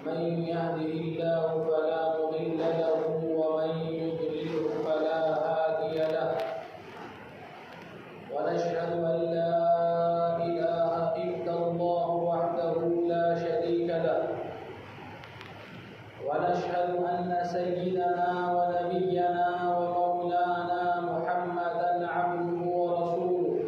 من يهده الله فلا مضل له ومن يضلله فلا هادي له ونشهد أن لا إله إلا الله وحده لا شريك له ونشهد أن سيدنا ونبينا ومولانا محمدا عبده ورسوله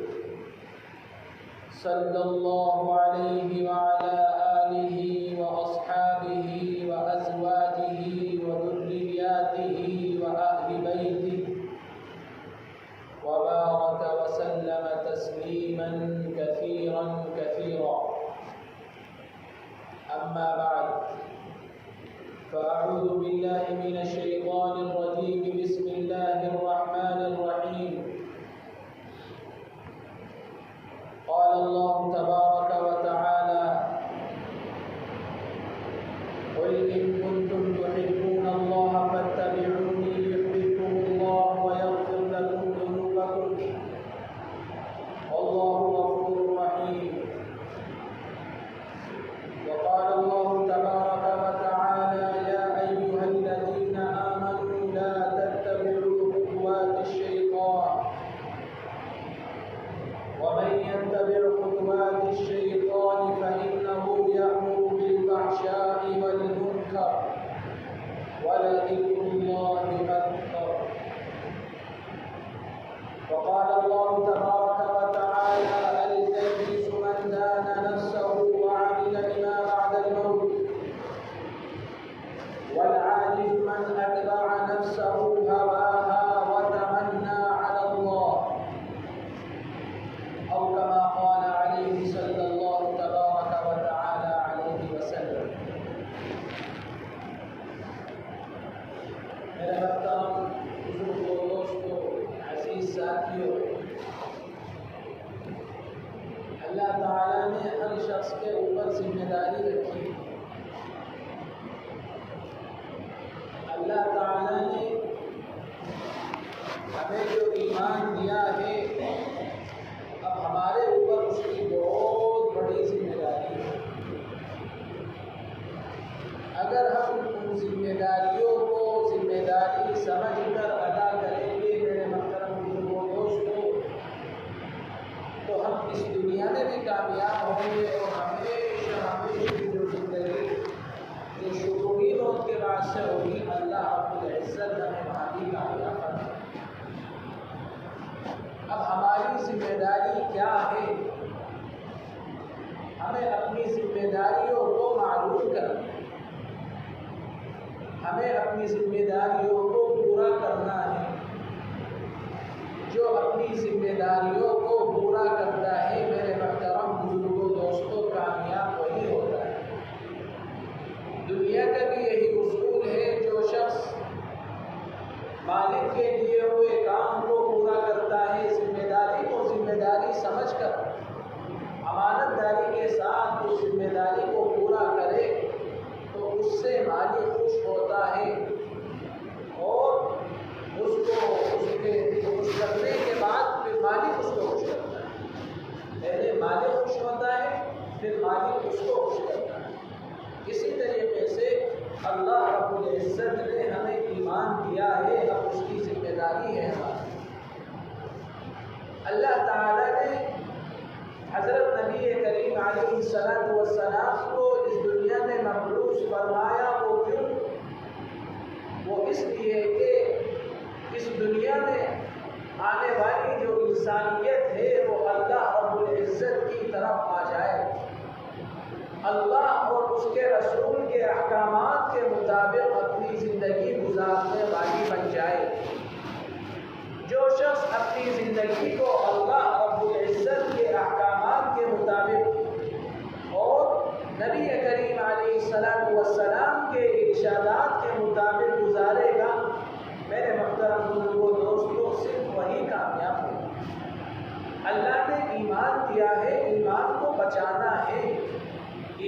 صلى الله عليه وعلى آله وأصحابه وأزواجه وذرياته وأهل بيته وبارك وسلم تسليما كثيرا كثيرا. أما بعد، فأعوذ بالله من الشيطان الرجيم. بسم الله الرحمن الرحيم. قال الله تبارك وتعالى: قل إن كنتم تحبون الله فاتبعوني يحببكم الله ويغفر لكم ذنوبكم والله غفور رحيم. وقال الله تبارك وتعالى: يا أيها الذين آمنوا لا تتبعوا خطوات الشيطان ومن يتبع خطوات الشيطان فإنه يأمر بالفحشاء والمنكر ولذكر الله أكبر. وقال الله تبارك وتعالى: التمس من دان نفسه وعمل لما بعد الموت والعاجز من أتبع نفسه هواها وتمنى على الله، أو كما قال عليه صلى الله تبارك وتعالى عليه وسلم. میرے محترم بزرگوں، دوستوں، عزیز ساتھیوں، اللہ تعالیٰ نے ہر شخص کے اوپر ذمہ داری رکھی. اللہ تعالیٰ نے ہمیں جو ایمان دیا ہے، اب ہمارے اوپر اس کی بہت بڑی ذمہ داری ہے. اگر ہم ان ذمہ داریوں کو ذمہ داری سمجھ کر ادا کریں گے میرے محترم بزرگوں، دوستوں، تو ہم اس دنیا میں بھی کامیاب ہوں گے اور ہمیشہ ہمیشہ کی جو زندگی جو شکوین موت کے بعد سے ہوگی، اللہ رب العزت ہمیں وہاں بھی کامیاب کرے. اب ہماری ذمہ داری کیا ہے؟ ہمیں اپنی ذمہ داریوں کو معلوم کرنا ہے، ہمیں اپنی ذمہ داریوں کو پورا کرنا ہے. جو اپنی ذمہ داریوں کو پورا کرتا ہے میرے محترم بزرگوں، دوستوں، کامیاب وہی ہوتا ہے. دنیا کا بھی یہی اصول ہے، جو شخص مالک کے دیے ہوئے کام کو پورا کرتا ہے، ذمہ داری کو ذمہ داری سمجھ کر امانت داری کے ساتھ اس ذمہ داری کو پورا کرے، تو اس سے مالک خوش ہوتا ہے اور اس کو خوش کرنے کے بعد پھر مالک اس کو خوش کرتا ہے. پہلے مالک خوش ہوتا ہے، پھر مالک اس کو خوش کرتا ہے. اسی طریقے سے اللہ رب العزت نے ہمیں ایمان دیا ہے، اب اس کی ذمہ داری ہے ہماری. اللہ تعالیٰ نے حضرت نبی کریم علیہ السلام کو اس دنیا میں مبعوث فرمایا. وہ کیوں؟ وہ اس لیے کہ اس دنیا میں آنے والی جو انسانیت ہے وہ اللہ رب العزت کی طرف آ جائے، اللہ اور اس کے رسول کے احکامات کے مطابق اپنی زندگی گزارنے والی بن جائے. جو شخص اپنی زندگی کو اللہ رب العزت کے احکامات کے مطابق اور نبی کریم علیہ السلام کے ارشادات کے مطابق گزارے گا میرے محترم بزرگوں، دوستوں، صرف وہی کامیاب ہوگا. اللہ نے ایمان دیا ہے، ایمان کو بچانا ہے.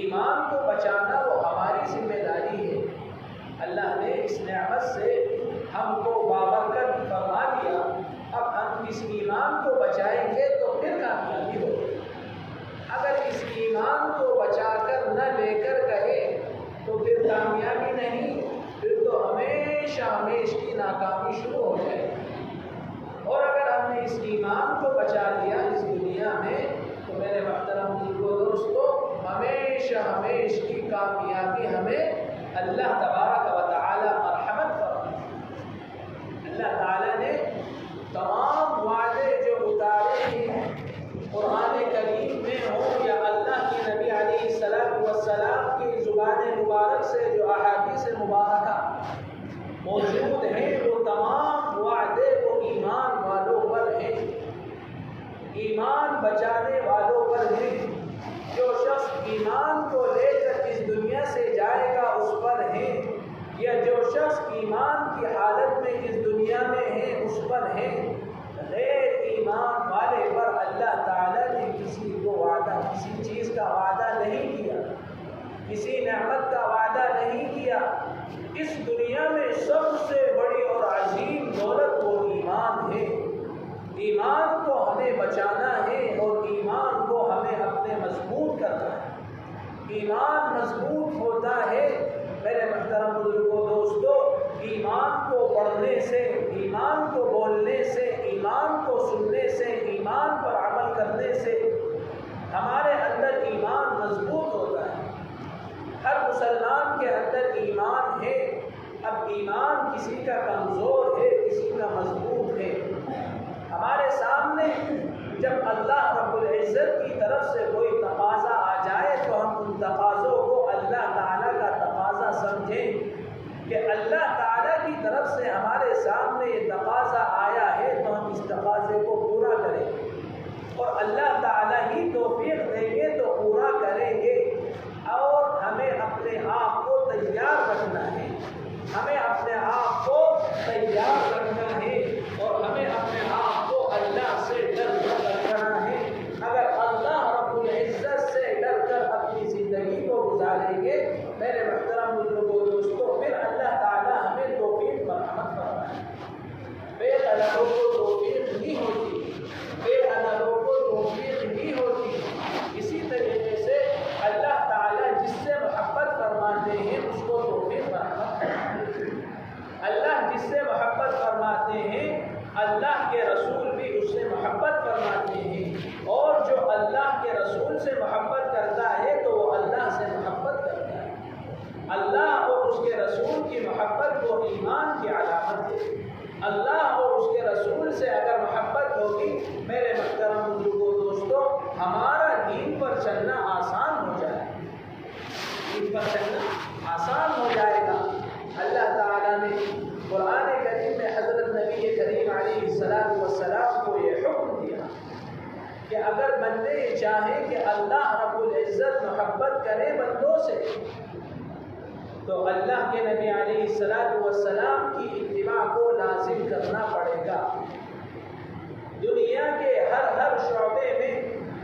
ایمان کو بچانا وہ ہماری ذمہ داری ہے. اللہ نے اس نعمت سے ہم کو بابرکت فرما دیا. اب ہم اس ایمان کو بچائیں گے تو پھر کامیابی ہوگی. اگر اس ایمان کو بچا کر نہ لے کر گئے تو پھر ہمیش کی کامیابی ہمیں اللہ تبارک و تعالی مرحمت فرمائے۔ اللہ تعالیٰ نے تمام وعدے جو اتارے ہیں قرآن کریم میں ہوں یا اللہ کی نبی علیہ السلام کی زبان مبارک سے جو احادیث مبارکہ موجود ہیں، وہ تمام وعدے وہ ایمان والوں پر ہیں، ایمان بچانے والوں پر ہیں۔ جو شخص ایمان کو لے کر اس دنیا سے جائے گا اس پر ہے، یا جو شخص ایمان کی حالت میں اس دنیا میں ہے اس پر ہے۔ غیر ایمان والے پر اللہ تعالیٰ نے کسی کو وعدہ، کسی چیز کا وعدہ نہیں کیا، کسی نعمت کا وعدہ نہیں کیا۔ اس دنیا میں سب سے بڑی اور عظیم دولت وہ ایمان ہے۔ ایمان کو ہمیں بچانا ہے اور ایمان کو ہمیں اپنے مضبوط کرنا ہے۔ ایمان مضبوط ہوتا ہے میرے محترم بزرگوں، دوستو، ایمان کو پڑھنے سے، ایمان کو بولنے سے، ایمان کو سننے سے، ایمان پر عمل کرنے سے ہمارے اندر ایمان مضبوط ہوتا ہے۔ ہر مسلمان کے اندر ایمان ہے۔ اب ایمان کسی کا کمزور ہے، کسی کا مضبوط ہے۔ ہمارے سامنے جب اللہ رب العزت کی طرف سے کوئی تقاضا آ جائے تو ہم ان تقاضوں کو اللہ تعالیٰ کا تقاضا سمجھیں کہ اللہ تعالیٰ کی طرف سے ہمارے سامنے یہ تقاضا آیا ہے تو ہم اس تقاضے کو پورا کریں، اور اللہ تعالیٰ ہی توفیق دیں گے تو پورا کریں گے۔ اور ہمیں اپنے آپ کو تیار رکھنا ہے، ہمیں اپنے آپ کو تیار رکھنا ہے، اور ہمیں اپنے آپ کو اللہ سے ڈر کر رکھنا ہے۔ اگر اللہ رب العزت سے ڈر کر اپنی زندگی کو گزاریں گے میرے محترم بزرگوں، دوستوں، پھر اللہ تعالیٰ ہمیں توفیق مرحمت فرمائے۔ بے قدروں کو توفیق نہیں ہوتی، بے قدروں کو توفیق نہیں ہوتی۔ اسی طریقے سے اللہ تعالیٰ جس سے محبت فرماتے ہیں اس کو توفیق مرحمت فرماتے ہیں۔ اللہ جس سے محبت فرماتے ہیں اللہ کے رسول بھی اس سے محبت فرماتے ہیں، اور جو اللہ کے رسول سے محبت کرتا ہے تو وہ اللہ سے محبت کرتا ہے۔ اللہ اور اس کے رسول کی محبت وہ ایمان کی علامت ہے۔ اللہ اور اس کے رسول سے اگر محبت ہوگی میرے محترم بزرگوں، دوستوں، ہمارا دین پر چلنا آسان ہو جائے گا، دین پر چلنا آسان ہو جائے گا۔ اللہ تعالیٰ نے قرآن کریم میں حضرت نبی کریم علیہ السلام کو یہ حکم دیا کہ اگر بندے چاہیں کہ اللہ رب العزت محبت کرے بندوں سے تو اللہ کے نبی علیہ السلام کی اتباع کو لازم کرنا پڑے گا۔ دنیا کے ہر شعبے میں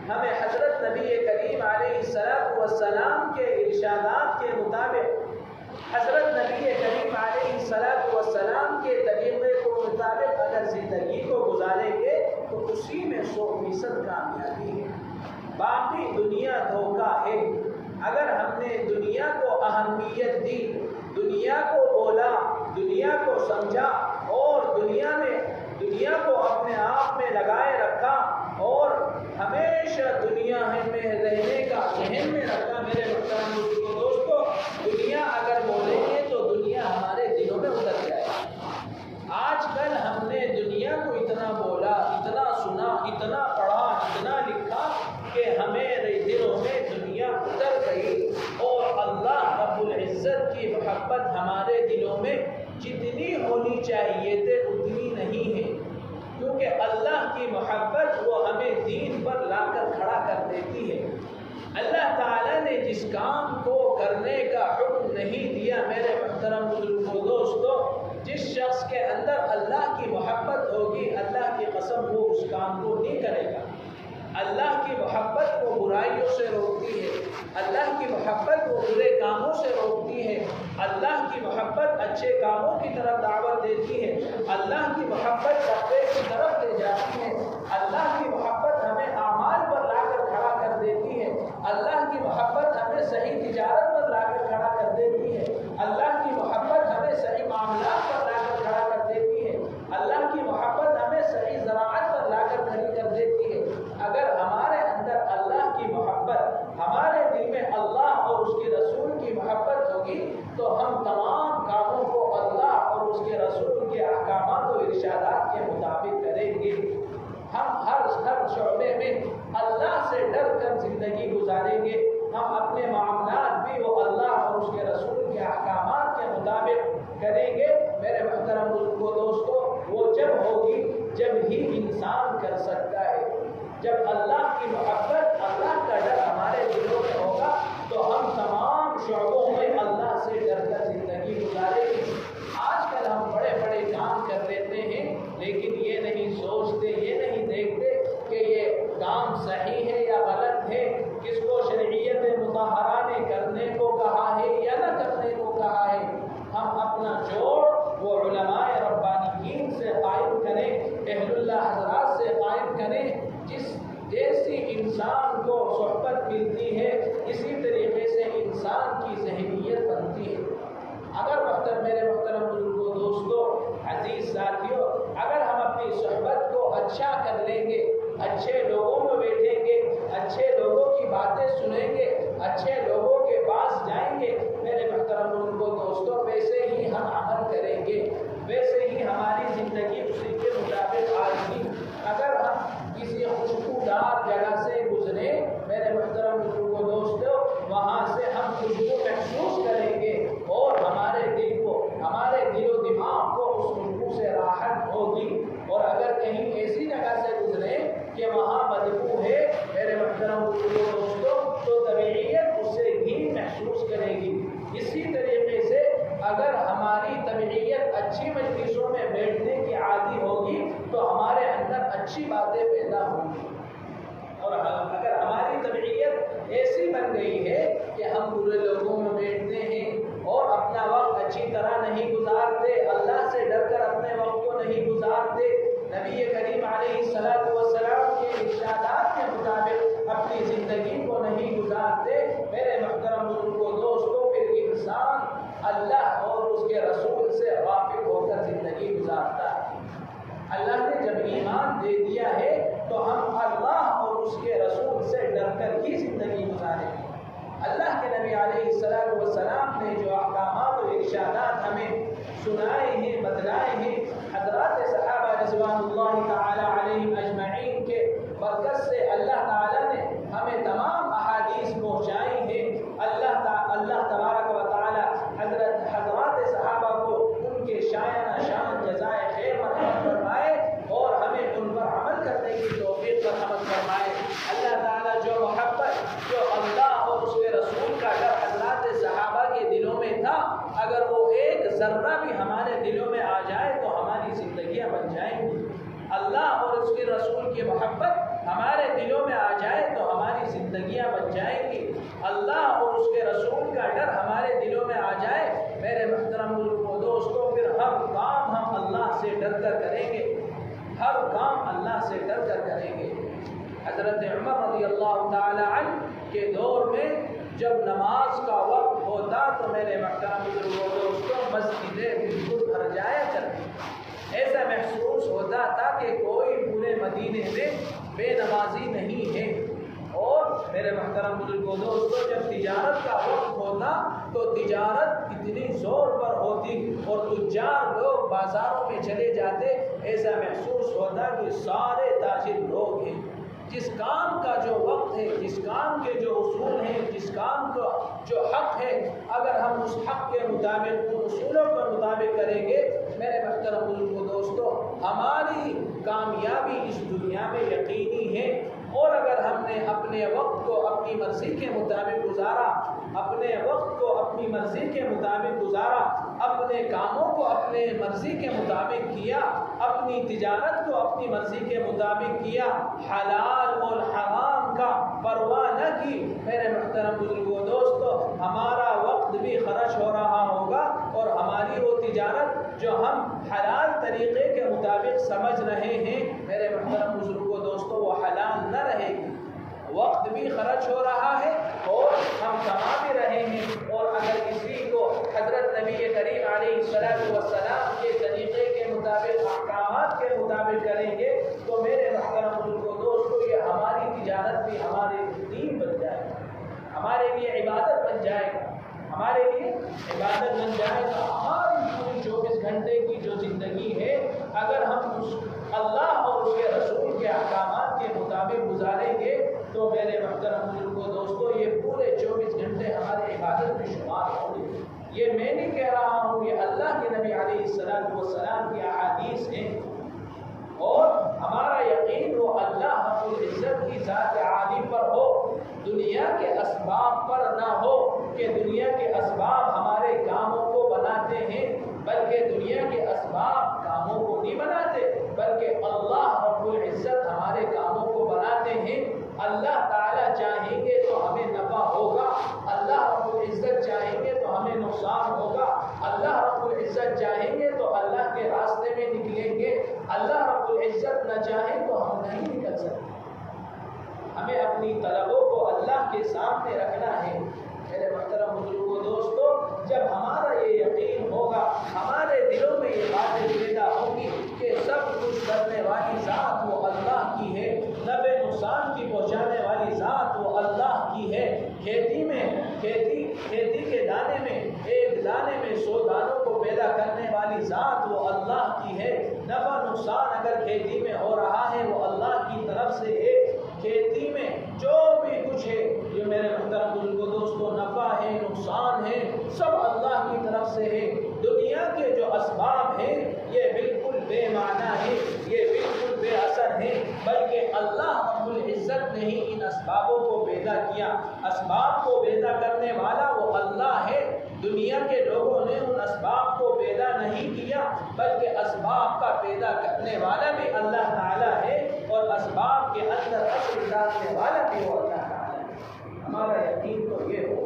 ہمیں حضرت نبی کریم علیہ السلام کے ارشادات کے مطابق، حضرت نبی کریم علیہ السلام کے طریقے کو مطابق اگر زندگی کو گزاریں گے تو اسی میں 100% کامیابی ہے، باقی دنیا دھوکہ ہے۔ اگر ہم نے دنیا کو اہمیت دی، دنیا کو بولا، دنیا کو سمجھا، اور دنیا کو اپنے آپ میں لگائے رکھا، اور ہمیشہ دنیا میں رہنے کا ذہن میں رکھا، میرے محترم دوستوں، دنیا اگر بولیں گے تو دنیا ہمارے دلوں میں اتر جائے گی۔ آج کل ہم نے دنیا کو اتنا بولا، اتنا سنا، اتنا پڑھا، اتنا لکھا کہ ہمارے دلوں میں دنیا اتر گئی، اور اللہ رب العزت کی محبت ہمارے دلوں میں جتنی ہونی چاہیے تھے اتنی نہیں ہے، کیونکہ اللہ کی محبت وہ ہمیں دین پر لا کر کھڑا کر دیتی ہے۔ اللہ تعالیٰ نے جس کام کو کرنے کا حکم نہیں دیا میرے محترم بزرگوں، دوستوں، جس شخص کے اندر اللہ کی محبت ہوگی اللہ کی قسم وہ اس کام کو نہیں کرے گا۔ اللہ کی محبت کو برائیوں سے روکتی ہے، اللہ کی محبت کو برے کاموں سے روکتی ہے، اللہ کی محبت اچھے کاموں کی طرف دعوت دیتی ہے، اللہ کی محبت تقوی کی طرف لے جاتی ہے، اللہ کی محبت ہمیں اعمال پر لا کر کھڑا کر دیتی ہے، اللہ کی محبت ہمیں صحیح تجارت پر لا کر کھڑا کر دیتی ہے، اللہ کی محبت ہمیں صحیح معاملات پر لا کر کھڑا کر دیتی ہے، اللہ کی محبت ہمیں صحیح زراعت پر لا کر کھڑی کر دیتی ہے۔ اگر ہمارے اندر اللہ کی محبت، ہمارے دل میں اللہ اور ارشادات کے مطابق کریں گے، ہم ہر شعبے میں اللہ سے ڈر کر زندگی گزاریں گے، ہم اپنے معاملات بھی وہ اللہ اور اس کے رسول کے احکامات کے مطابق کریں گے، میرے محترم بزرگوں دوستو، وہ جب ہوگی جب ہی انسان کر سکتا ہے، جب اللہ کی محبت، اللہ کا ڈر ہمارے دلوں میں ہوگا تو ہم تمام شعبوں میں اللہ سے ڈر کر زندگی گزاریں گے۔ آج کل ہم بڑے بڑے کام کر لیتے ہیں لیکن یہ نہیں سوچتے، یہ نہیں دیکھتے کہ یہ کام صحیح ہے یا غلط ہے، کس کو شرعیت مطہرہ نے کرنے کو کہا ہے یا نہ کرنے کو کہا ہے۔ ہم اپنا جوڑ وہ علماء ربانیین سے قائم کریں، اہل اللہ حضرات سے قائم کریں، جیسی انسان کو صحبت ملتی ہے اسی طریقے سے انسان کی ذہنیت بنتی ہے۔ اگر میرے محترم بزرگوں دوستوں عزیز ساتھیوں، اگر ہم اپنی صحبت کو اچھا کر لیں گے، اچھے لوگوں میں بیٹھیں گے، اچھے لوگوں کی باتیں سنیں گے، اچھے لوگوں کے پاس جائیں گے، میرے محترم بزرگوں دوستوں، ویسے ہی ہم عمل کریں گے، ویسے ہی ہماری زندگی اسی کے مطابق آئے گی۔ اگر ہم کسی خوشبودار جگہ سے گزرے، میرے محترم بزرگوں دوستوں، وہاں سے ہم خوشبو محسوس کریں گے اور ہمارے دل و دماغ کو اس خوشبو سے راحت ہوگی۔ اور اگر کہیں ایسی جگہ سے گزرے کہ وہاں بدبو ہے، میرے محترم بزرگوں دوستوں، تو طبیعیت اسے بھی محسوس کرے گی۔ اسی طریقے سے اگر ہماری طبیعیت اچھی مجلسوں میں بیٹھنے کی عادی ہوگی تو ہمارے اندر اچھی باتیں پیدا ہوں گی، اور اگر ہماری طبیعت ایسی بن گئی ہے کہ ہم برے لوگوں میں بیٹھتے ہیں اور اپنا وقت اچھی طرح نہیں گزارتے، اللہ سے ڈر کر اپنے وقت کو نہیں گزارتے، نبی کریم علیہ السلام کے ارشادات کے مطابق اپنی زندگی کو نہیں گزارتے، میرے محترم بزرگوں دوستوں، پھر انسان اللہ اور اس کے رسول سے غافل ہو کر زندگی گزارتا ہے۔ اللہ نے جب ایمان دے دیا ہے تو ہم اللہ اور اس کے رسول سے ڈر کر ہی زندگی گزاریں گے۔ اللہ کے نبی علیہ السلام نے جو احکامات و ارشادات ہمیں سنائے ہیں، بتلائے ہیں، حضرات صحابہ رضوان اللہ تعالی علیہم اجمعین کے برکت سے اللہ تعالی نے ہمیں تمام احادیث پہنچائی ہیں۔ اللہ تبارک و تعالی حضرات صحابہ کو ان کے شایانہ شان جزائے خیر مرحمت فرمائے اور ہمیں ان پر عمل کرنے کی توفیق مرحمت فرمائے۔ اللہ تعالی جو محبت، جو اللہ اور اس کے رسول کا ڈر حضرات صحابہ کے دلوں میں تھا، اگر وہ ایک ذرہ بھی ہمارے دلوں میں آ جائے تو ہماری زندگیاں بن جائیں گی۔ اللہ اور اس کے رسول کی محبت ہمارے دلوں میں آ جائے تو ہماری زندگیاں بن جائیں گی۔ اللہ اور اس کے رسول کا ڈر ہمارے دلوں میں آ جائے، میرے محترم بزرگوں دوستوں، پھر ہر کام ہم اللہ سے ڈر کر کریں گے، ہر کام اللہ سے ڈر کر کریں گے۔ حضرت عمر رضی اللہ تعالی عنہ کے دور میں جب نماز کا وقت ہوتا تو میرے محترم بزرگوں دوستوں، مسجدیں بالکل بھر جایا کرتی، ایسا محسوس ہوتا تھا کہ کوئی پورے مدینے میں بے نمازی نہیں ہے۔ اور میرے محترم بزرگوں دوستوں، جب تجارت کا وقت ہوتا تو تجارت اتنی زور پر ہوتی اور تجار لوگ بازاروں میں چلے جاتے، ایسا محسوس ہوتا کہ سارے تاجر لوگ ہیں۔ جس کام کا جو وقت ہے، جس کام کے جو اصول ہیں، جس کام کا جو حق ہے، اگر ہم اس حق کے مطابق، ان اصولوں کے مطابق کریں گے، میرے محترم بزرگوں دوستوں، ہماری کامیابی اس دنیا میں یقینی ہے۔ اور اگر ہم نے اپنے وقت کو اپنی مرضی کے مطابق گزارا، اپنے وقت کو اپنی مرضی کے مطابق گزارا، اپنے کاموں کو اپنے مرضی کے مطابق کیا، اپنی تجارت کو اپنی مرضی کے مطابق کیا، حلال اور حرام کا پرواہ نہ کی، میرے محترم بزرگوں دوستو، ہمارا وقت بھی خرچ ہو رہا ہوگا اور ہماری وہ تجارت جو ہم حلال طریقے کے مطابق سمجھ رہے ہیں، میرے محترم بزرگوں دوستو، وہ حلال نہ رہے گی۔ وقت بھی خرچ ہو رہا ہے اور ہم کما بھی رہے ہیں، اور اگر کسی کو حضرت نبی کریم علیہ السلام کے طریقے کے مطابق، احکامات کے مطابق کریں گے تو میرے محترم بزرگوں دوستو، یہ ہماری تجارت بھی ہمارے دین بن جائے گا، ہمارے لیے عبادت بن جائے گا، ہمارے لیے عبادت بن جائے گا۔ ہماری پوری 24 گھنٹے کی جو زندگی ہے اگر ہم اللہ اور اس کے رسول کے احکامات کے مطابق گزاریں گے تو میرے محترم بزرگوں دوستو یہ پورے 24 گھنٹے ہمارے عبادت میں شمار ہوں گے۔ یہ میں نہیں کہہ رہا ہوں، یہ اللہ کے نبی علیہ السلام کی احادیث ہیں، اور ہمارا یقین وہ اللہ رب العزت کی ذات عالی پر ہو، دنیا کے اسباب پر نہ ہو کہ دنیا کے اسباب ہمارے کاموں کو بناتے ہیں، بلکہ دنیا کے اسباب کاموں کو نہیں بناتے، بلکہ اللہ رب العزت ہمارے کاموں کو بناتے ہیں۔ اللہ تعالیٰ چاہیں گے تو ہمیں نفع ہوگا، اللہ رب العزت چاہیں گے تو ہمیں نقصان ہوگا، اللہ رب العزت چاہیں گے تو اللہ کے راستے میں نکلیں گے، اللہ رب العزت نہ چاہیں تو ہم نہیں نکل سکتے۔ ہمیں اپنی طلبوں کو اللہ کے سامنے رکھنا ہے۔ میرے محترم بزرگوں دوستو، جب ہمارا یہ یقین ہوگا، ہمارے دلوں میں یہ باتیں پیدا ہوگی کہ سب کچھ کرنے والی ذات وہ اللہ کی ہے، نفع نقصان کی پہنچانے والی ذات وہ اللہ کی ہے، کھیتی کے دانے میں ایک دانے میں 100 دانوں کو پیدا کرنے والی ذات وہ اللہ کی ہے، نفع نقصان اگر کھیتی میں ہو رہا ہے وہ اللہ کی طرف سے ہے، کھیتی میں جو بھی کچھ ہے یہ میرے محترم بزرگوں دوستو نفع ہے نقصان ہے سب اللہ کی طرف سے ہے۔ دنیا کے جو اسباب ہیں یہ بالکل بے معنی ہے، یہ بالکل بے اثر ہے، بلکہ اللہ رب العزت نے ہی ان اسبابوں کو پیدا کیا۔ اسباب کو پیدا کرنے والا وہ اللہ ہے، دنیا کے لوگوں نے ان اسباب کو پیدا نہیں کیا، بلکہ اسباب کا پیدا کرنے والا بھی اللہ تعالیٰ ہے، اور اسباب کے اندر اثر ڈالنے والا بھی وہ اللہ تعالیٰ ہے۔ ہمارا یقین تو یہ ہو،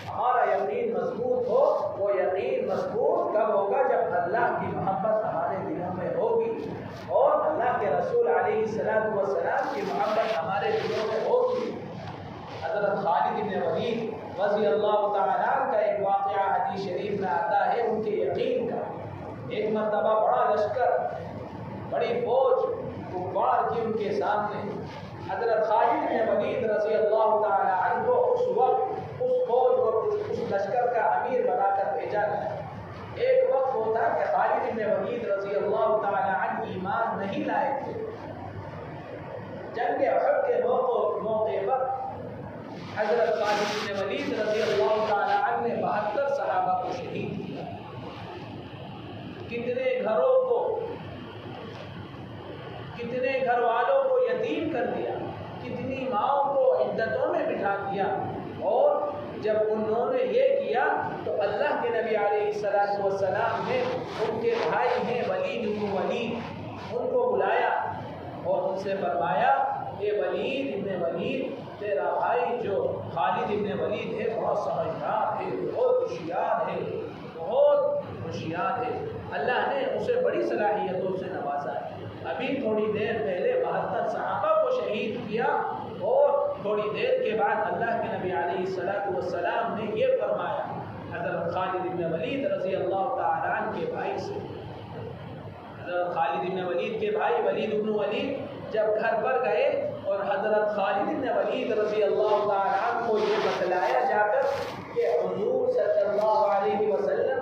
ہمارا یقین مضبوط ہو۔ وہ یقین مضبوط کب ہوگا؟ جب اللہ کی محبت ہمارے دلوں میں ہوگی، اور اللہ کے رسول علیہ السلام کی محبت ہمارے دلوں میں ہوگی۔ حضرت خالد بن ولید رضی اللہ تعالیٰ کا ایک واقعہ حدیث شریف میں آتا ہے ان کے یقین کا۔ ایک مرتبہ بڑا لشکر، بڑی فوج کفار کی ان کے سامنے، حضرت خالد بن ولید رضی اللہ تعالیٰ عنہ کو اس وقت اس فوج اور اس لشکر کا امیر بنا کر بھیجا گیا۔ ایک وقت ہوتا کہ خالد بن ولید رضی اللہ تعالیٰ عنہ ایمان نہیں لائے تھے۔ جنگ احد کے موقع پر حضرت خالد بن ولید رضی اللہ تعالیٰ عنہ نے 72 صحابہ کو شہید کیا۔ کتنے گھروں کو، کتنے گھر والوں کو یتیم کر دیا، کتنی ماؤں کو عدتوں میں بٹھا دیا۔ اور جب انہوں نے یہ کیا تو اللہ کے نبی علیہ السلام نے ان کے بھائی ہیں ولید بن ولید، ان کو بلایا اور ان سے فرمایا کہ ولید ابن ولید، تیرا بھائی جو خالد ابن ولید ہے بہت سمجھدار ہے، بہت ہوشیار ہے، بہت ہوشیار ہے، اللہ نے اسے بڑی صلاحیتوں سے نوازا ہے۔ ابھی تھوڑی دیر پہلے 72 صحابہ کو شہید کیا، اور تھوڑی دیر کے بعد اللہ کے نبی علیہ السلام نے یہ فرمایا حضرت خالد بن ولید رضی اللہ تعالیٰ عنہ کے بھائی سے۔ حضرت خالد بن ولید کے بھائی ولید بن ولید جب گھر پر گئے اور حضرت خالد بن ولید رضی اللہ تعالیٰ عنہ کو یہ بتلایا جا کر کہ حضور صلی اللہ علیہ وسلم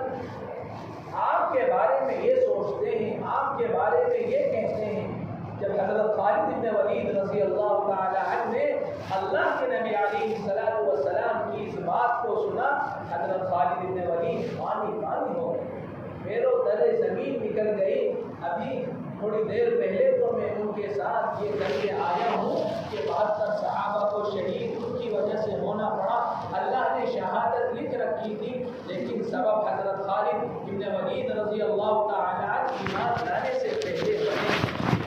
آپ کے بارے میں یہ سوچتے ہیں، آپ کے بارے میں یہ کہتے ہیں۔ جب حضرت خالد بن ولید رضی اللہ تعالیٰ عنہ نے اللہ کے نبی علیہ السلام کی اس بات کو سنا، حضرت خالد بن ولید پانی ہو گئے، پیروں تلے زمین نکل گئی۔ ابھی تھوڑی دیر پہلے تو میں ان کے ساتھ یہ کر کے آیا ہوں کہ 72 صحابہ کو شہید ان کی وجہ سے ہونا پڑا، اللہ نے شہادت لکھ رکھی تھی، لیکن سبب حضرت خالد بن ولید رضی اللہ تعالیٰ عنہ ایمان لانے سے پہلے بنے۔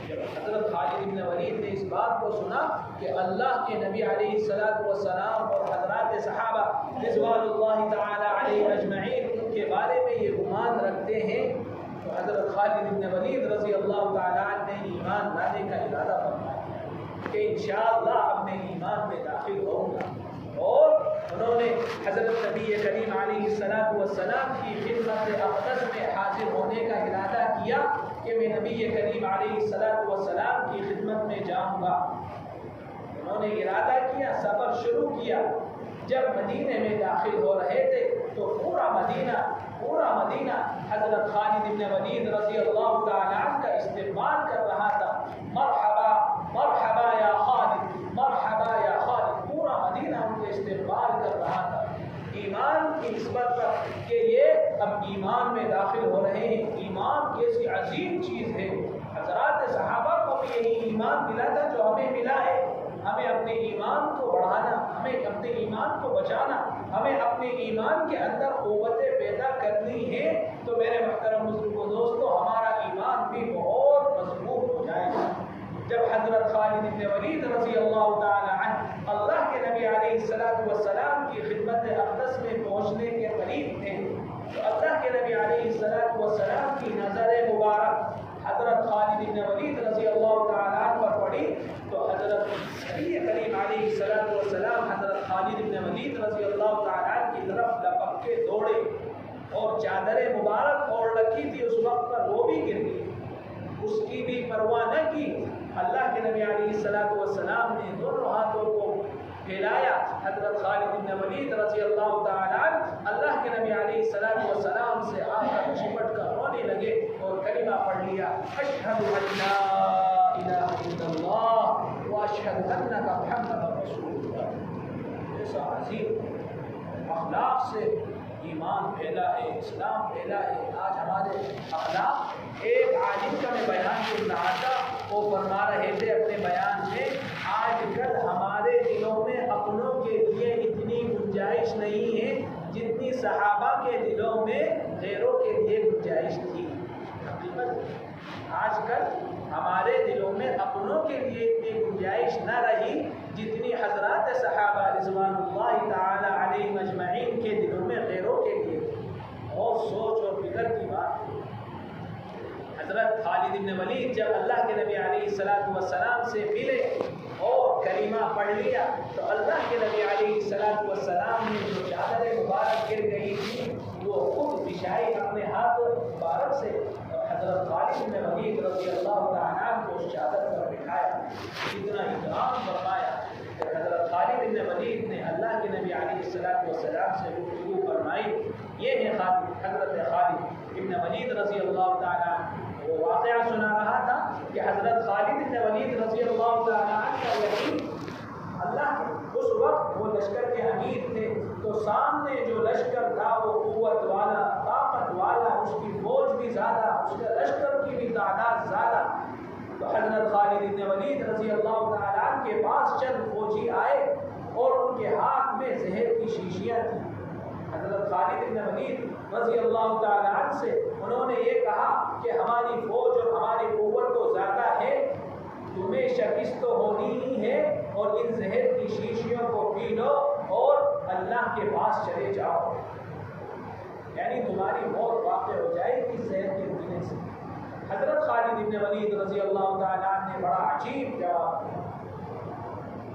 جب حضرت خالد بن ولید نے اس بات کو سنا کہ اللہ کے نبی علیہ السلام اور حضرات صحابہ رضوان اللہ تعالیٰ علیہ اجمعین ان کے بارے میں یہ گمان رکھتے ہیں، تو حضرت خالد بن ولید رضی اللہ تعالیٰ عنہ نے ایمان لانے کا ارادہ فرمایا کہ انشاءاللہ اب میں ایمان میں داخل ہوں گا، اور انہوں نے حضرت نبی کریم علیہ السلام کی خدمت اقدس میں حاضر ہونے کا ارادہ کیا کہ میں نبی کریم علیہ السلام کی خدمت میں جاؤں گا۔ انہوں نے ارادہ کیا، سفر شروع کیا، جب مدینے میں داخل ہو رہے تھے تو پورا مدینہ حضرت خالد بن ولید رضی اللہ تعالی عنہ کا استقبال کر رہا تھا. مرحبا مرحبا یا خالد، مرحبا یا خالد. پورا مدینہ ان کے استقبال کر رہا تھا ایمان کی نسبت پر کہ یہ اب ایمان میں داخل ہو رہے ہیں. ایمان کیسی عظیم چیز ہے. حضرات صحابہ کو بھی یہی ایمان ملا تھا جو ہمیں ملا ہے. ہمیں اپنے ایمان کو بڑھانا، ہمیں اپنے ایمان کو بچانا، ہمیں اپنے ایمان کے اندر قوتیں پیدا کرنی ہے. تو میرے محترم بزرگوں دوستو، ہمارا ایمان بھی بہت مضبوط ہو جائے گا. جب حضرت خالد بن ولید رضی اللہ تعالی عنہ اللہ کے نبی علیہ السلام کی خدمت اقدس میں پہنچنے کے قریب تھے تو اللہ کے نبی علیہ السلام کی نظر مبارک حضرت خالد بن ولید رضی اللہ تعالی عنہ پر پڑی تو حضرت نبی کریم علیہ السلام حضرت خالد بن ولید رضی اللہ تعالی عنہ کی طرف لپک کے دوڑے اور چادر مبارک اوڑھ رکھی تھی اس وقت پر وہ بھی گر گئی. اس کی بھی پرواہ نہ کی. اللہ کے نبی علیہ السلام نے دونوں ہاتھوں کو پھیلایا. حضرت خالد بن ولید رضی اللہ تعالی عنہ اللہ کے نبی علیہ السلام سے آ کر چپٹ کر رونے لگے اور کلمہ پڑھ لیا، اشہد ان لا الہ الا اللہ واشہد انک محمد رسول اللہ. ایسا عظیم اخلاق سے ایمان پھیلا ہے، اسلام پھیلا ہے. آج ہمارے اخلاق، ایک عالم کا میں بیان سن رہا تھا، وہ فرما رہے تھے اپنے بیان میں، آج کل ہمارے دلوں میں اپنوں کے لیے اتنی گنجائش نہیں ہے جتنی صحابہ کے دلوں میں غیروں کے لیے گنجائش تھی. حقیقت آج کل ہمارے دلوں میں اپنوں کے لیے اتنی گنجائش نہ رہی جتنی حضرات صحابہ رضوان اللہ تعالی علیہم اجمعین کے دلوں میں غیروں کے لیے. اور سوچ اور فکر کی بات. حضرت خالد بن ولید جب اللہ کے نبی علیہ السلام سے ملے اور کلمہ پڑھ لیا تو اللہ کے نبی علیہ السلام نے جو چادر مبارک گر گئی تھی وہ خود بچھائی اپنے ہاتھ مبارک سے. حضرت خالد بن ولید رضی اللہ تعالیٰ عنہ کو اس چادر پر بٹھایا، اتنا اکرام فرمایا کہ حضرت خالد بن ولید نے اللہ کے نبی علیہ السلام سے گفتگو فرمائی. یہ ہے حضرت خالد بن ولید رضی اللہ تعالیٰ عنہ. وہ واقعہ سنا رہا تھا کہ حضرت خالد بن ولید رضی اللہ تعالیٰ عنہ کا یقین اللہ کے، اس وقت وہ لشکر کے امیر تھے تو سامنے جو لشکر تھا وہ قوت والا، طاقت والا، اس کی فوج بھی زیادہ، اس کے لشکر کی بھی تعداد زیادہ. تو حضرت خالد بن ولید رضی اللہ تعالیٰ عنہ کے پاس چند فوجی آئے اور ان کے ہاتھ میں زہر کی شیشیاں تھیں. حضرت خالد بن ولید رضی اللہ تعالیٰ عنہ سے انہوں نے یہ کہا کہ ہماری فوج اور ہماری قوت تو زیادہ ہے، تمہیں شکست تو ہونی ہی ہے اور ان زہر کی شیشیوں کو پی لو اور اللہ کے پاس چلے جاؤ، یعنی تمہاری موت واقع ہو جائے گی زہر کے پینے سے. حضرت خالد بن ولید رضی اللہ تعالیٰ عنہ نے بڑا عجیب جواب دیا.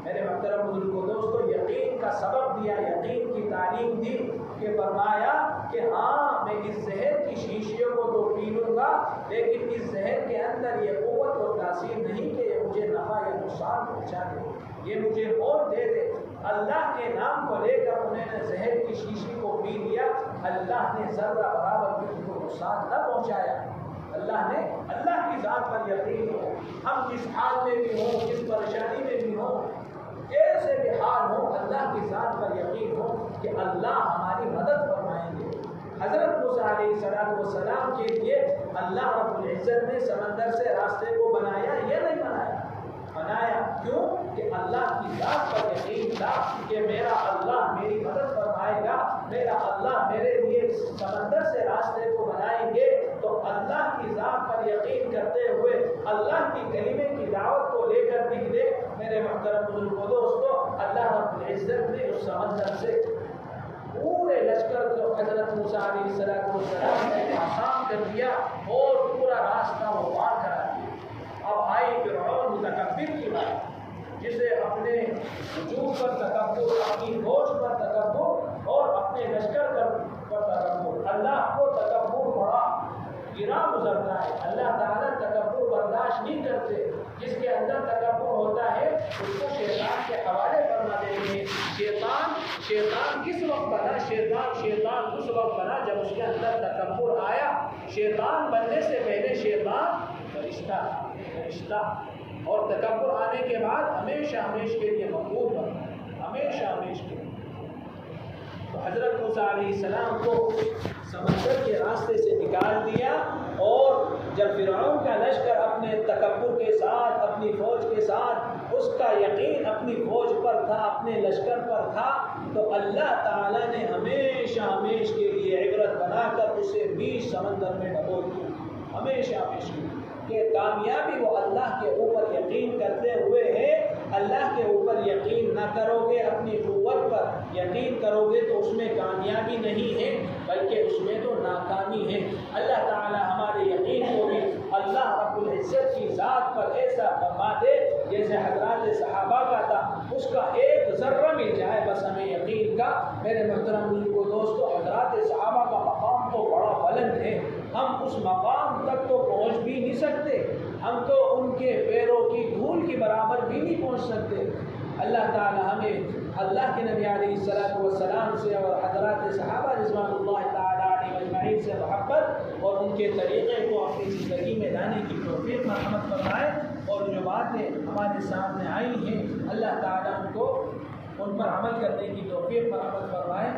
میرے محترم بزرگوں دوستو، یقین کا سبب دیا، یقین کی تعلیم دی کہ فرمایا کہ ہاں میں اس زہر کی شیشیوں کو تو پی لوں گا لیکن اس زہر کے اندر یہ قوت اور تاثیر نہیں کہ یہ مجھے نفع یا نقصان پہنچا دے، یہ مجھے موت دے دے. اللہ کے نام کو لے کر انہوں نے زہر کی شیشی کو پی لیا، اللہ نے ذرہ برابر بھی ان کو نقصان نہ پہنچایا. اللہ کی ذات پر یقین ہو، ہم جس حال میں بھی ہوں، جس پریشانی میں بھی ہوں، جیسے بھی حال ہو، اللہ کی ذات پر یقین ہو کہ اللہ ہماری مدد فرمائیں گے. حضرت موسیٰ علیہ السلام کے لیے اللہ رب العزت نے سمندر سے راستے کو بنایا، یہ نہیں بنایا کیوں کہ اللہ کی ذات پر یقین تھا کہ میرا اللہ میری مدد فرمائے گا، میرا اللہ میرے لیے سمندر سے راستے کو بنائیں گے. تو اللہ کی ذات پر یقین کرتے ہوئے اللہ کی کلمے کی دعوت کو لے کر نکلے. میرے محترم بزرگوں دوستو، اللہ رب العزت نے اس سمندر سے پورے لشکر کو حضرت موسیٰ علیہ السلام نے آسان کر دیا اور پورا راستہ وہ پار کرا دیا. اب آئی فرعون متکبر کی بات، جسے اپنے وجود پر تکبر، اپنی فوج پر تکبر اور اپنے لشکر پر تکبر. اللہ کو تکبر بڑا گرا گزرتا ہے. اللہ تعالیٰ تکبر برداشت نہیں کرتے. جس کے اندر تکبر ہوتا ہے اس کو شیطان کے حوالے فرما دیتے ہیں. شیطان شیطان کس وقت بنا؟ شیطان اس وقت بنا جب اس کے اندر تکبر آیا۔ شیطان بننے سے پہلے شیطان فرشتہ اور تکبر آنے کے بعد ہمیشہ کے لیے مقبول بنا، ہمیشہ کے لیے۔ تو حضرت موسیٰ علیہ السلام کو سمندر کے راستے سے نکال دیا، اور جب فرعون کا لشکر اپنے تکبر کے ساتھ، اپنی فوج کے ساتھ، اس کا یقین اپنی فوج پر تھا، اپنے لشکر پر تھا، تو اللہ تعالیٰ نے ہمیشہ کے لیے عبرت بنا کر اسے بیچ سمندر میں ڈبو دیا، ہمیشہ کے لیے، کہ کامیابی وہ اللہ کے اوپر یقین کرتے ہوئے ہے۔ اللہ کے اوپر یقین نہ کرو گے، اپنی قوت پر یقین کرو گے تو اس میں کامیابی نہیں ہے بلکہ اس میں تو ناکامی ہے۔ اللہ تعالی ہمارے یقین کو بھی اللہ رب العزت کی ذات پر ایسا فرما دے جیسے حضرات صحابہ کا تھا، اس کا ایک ذرہ مل جائے بس ہمیں یقین کا۔ میرے محترم بزرگوں دوستو، حضرات صحابہ کا مقام تو بڑا بلند ہے، ہم اس مقام تک تو پہنچ بھی نہیں سکتے، ہم تو ان کے پیروں کی دھول کی برابر بھی نہیں پہنچ سکتے۔ اللہ تعالی ہمیں اللہ کے نبی علیہ السلام سے اور حضرات صحابہ رضوان اللہ تعالی علیہ اجمعین سے محبت اور ان کے طریقے کو اپنی زندگی میں لانے کی توفیق مرحمت فرمائے، اور جو باتیں ہمارے سامنے آئی ہیں اللہ تعالی ان پر عمل کرنے کی توفیق مرحمت فرمائے۔